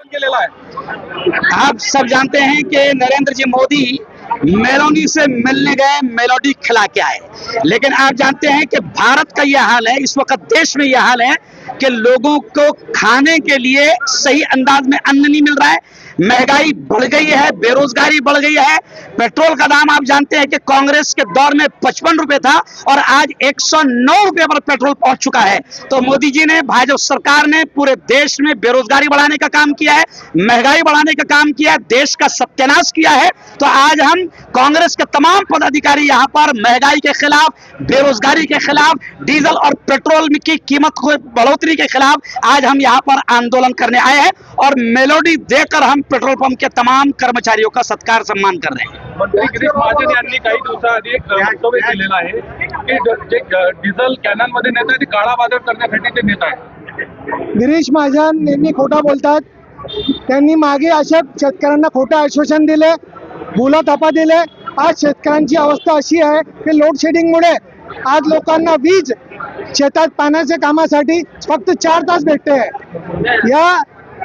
केलेला आहे। आप सब जानते हैं कि नरेंद्र जी मोदी मेलोडी से मिलने गए, मेलोडी खिला के आए, लेकिन आप जानते हैं कि भारत का यह हाल है, इस वक्त देश में यह हाल है कि लोगों को खाने के लिए सही अंदाज में अन्न नहीं मिल रहा है। महंगाई बढ़ गई है, बेरोजगारी बढ़ गई है। पेट्रोल का दाम आप जानते हैं कि कांग्रेस के दौर में 55 रुपए था और आज 109 रुपए पर पेट्रोल पहुंच चुका है। तो मोदी जी ने, भाजपा सरकार ने पूरे देश में बेरोजगारी बढ़ाने का काम किया है, महंगाई बढ़ाने का काम किया है, देश का सत्यानाश किया है। तो आज हम कांग्रेस के तमाम पदाधिकारी यहाँ पर महंगाई के खिलाफ, बेरोजगारी के खिलाफ, डीजल और पेट्रोल की कीमत को बढ़ोतरी के खिलाफ आज हम यहाँ पर आंदोलन करने आए हैं और मेलोडी देकर हम पेट्रोल पंप के तमाम कर्मचारियों का सत्कार सम्मान कर रहे हैं। मंत्री गिरीश महाजन यांनी काही दिवसाआधी एक वक्तव्य केलेलं आहे की जे डिझेल कॅनलमध्ये नेत आहे ते काळाबाजार करण्यासाठी ते नेत आहे। गिरीश महाजन यांनी खोटा बोलतात। त्यांनी मागे अशा शेतकऱ्यांना खोटे आश्वासन दिले, भुलाथापा दिले। आज शेतकऱ्यांची अवस्था अशी आहे की लोड शेडिंगमुळे आज लोकांना वीज शेतात पाण्याच्या कामासाठी फक्त 4 तास भेटते। या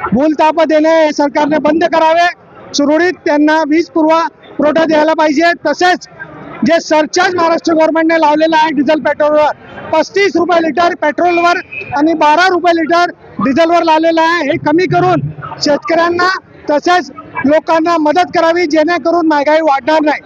भूलथापा देणे सरकारने बंद करावे, सुरळीत त्यांना वीज पुरवठा द्यायला पाहिजे। तसेच जे सरचार्ज महाराष्ट्र गव्हर्नमेंटने लावलेला आहे डिझेल पेट्रोलवर, 35 रुपये लिटर पेट्रोलवर आणि 12 रुपये लिटर डिझेलवर लावलेला आहे, हे कमी करून शेतकऱ्यांना तसेच लोकांना मदत करावी, जेणेकरून महागाई वाढणार नाही।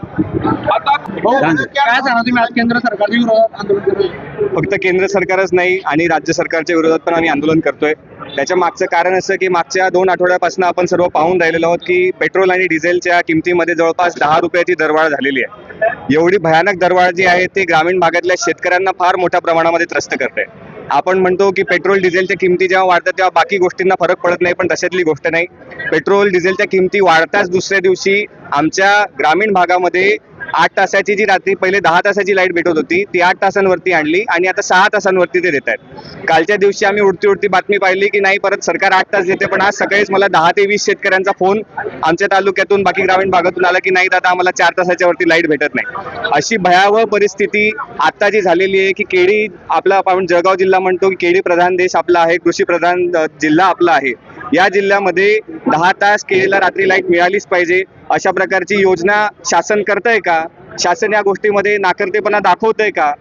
काय सांगा तुम्ही आज केंद्र सरकारच्या विरोधात आंदोलन करताय? फक्त केंद्र सरकारच नाही आणि राज्य सरकारच्या विरोधात पण आम्ही आंदोलन करतोय। त्याच्या मागचं कारण असं की मागच्या 2 आठवड्यापासून आपण सर्व पाहून राहिलेलो आहोत की पेट्रोल आणि डिझेलच्या किमतीमध्ये जवळपास 10 रुपयाची दरवाढ झालेली आहे। एवढी भयानक दरवाढ जी आहे ती ग्रामीण भागातल्या शेतकऱ्यांना फार मोठ्या प्रमाणामध्ये त्रस्त करते। आपण म्हणतो की पेट्रोल डिझेलच्या किमती जेव्हा वाढतात तेव्हा बाकी गोष्टींना फरक पडत नाही, पण तशातली गोष्ट नाही। पेट्रोल डिझेलच्या किमती वाढताच दुसऱ्या दिवशी आमच्या ग्रामीण भागामध्ये 8 तासाची जी रात्री पहिले 10 तासाची लाईट भेटत होती ती 8 तासांवरती आणली आणि आता 6 तासांवरती ते देत आहेत। कालच्या दिवशी आम्ही उडती बातमी पाहिली की नाही परत सरकार 8 तास देते, पण आज सकाळीच मला 10 ते 20 शेतकऱ्यांचा फोन आमच्या तालुक्यातून बाकी ग्रामीण भागातून आला की नाही दादा आम्हाला 4 तासाच्या वरती लाईट भेटत नाही। अशी भयावह परिस्थिती आता जी झालेली आहे की केळी आपला, आपण जळगाव जिल्हा म्हणतो की केळी प्रधान देश आपला आहे, कृषी प्रधान जिल्हा आपला आहे। या जिल्ह्यामध्ये 10 तास केळीला रात्री लाईट मिळालीच पाहिजे अशा प्रकारची योजना शासन करतंय का? शासन या गोष्टीमध्ये नाकर्तेपणा दाखवतंय का?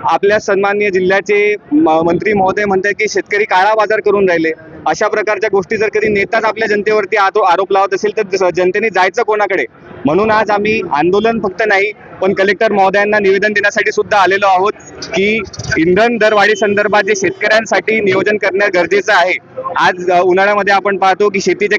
आपल्या सन्माननीय जिल्ह्याचे मंत्री महोदय म्हणतात की शेतकरी काळा बाजार करून राहिले। अशा प्रकारच्या गोष्टी जर कधी नेताच आपल्या जनतेवरती आरोप लावत असेल तर जनतेने जायचं कोणाकडे? म्हणून आज आम्ही आंदोलन फक्त नाही पण कलेक्टर महोदयांना निवेदन देण्यासाठी सुद्धा आलेलो आहोत की इंधन दरवाढी संदर्भात जे शेतकऱ्यांसाठी नियोजन करणे गरजेचं आहे। आज उन्हाळ्यामध्ये आपण पाहतो की शेतीचे